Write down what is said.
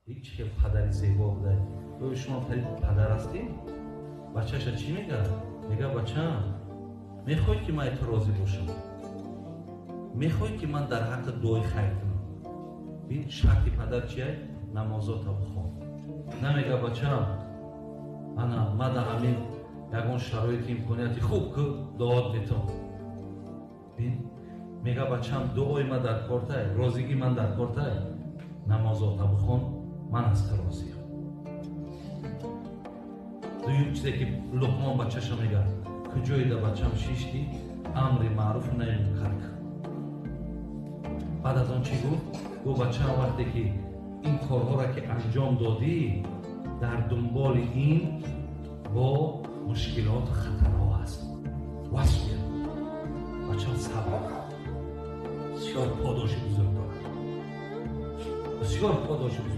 هیچ که پدری زیبا بوده. تو شما پدر هستی؟ بچه‌ش چی میگه؟ میگه بچه‌م میخوای که من تو راضی باشم؟ میخوای که من در حق دوی خیر کنم؟ ببین شرط پدر چیه؟ نمازات بخوان. نمیگه بچه‌م من در همین یگان شرایط امکانیتی خوب که دعات میتونم. ببین میگه بچه‌م دعای من در کارته، راضیگی من در کارته، نمازات بخوان، من از تو راضیم. دویم چیزی که لقمان بچه‌ش میگه کجایی ده بچه‌م شیشتی امر معروف و نهی منکر کن. بعد از آن چی گفت بچه‌م وقتی که این کارها را که انجام دادی در دنبال این با مشکلات و خطرها هست، واصبر. بچه‌م صبر بسیار پاداش بزرگ دارد، بسیار پاداش بزرگ.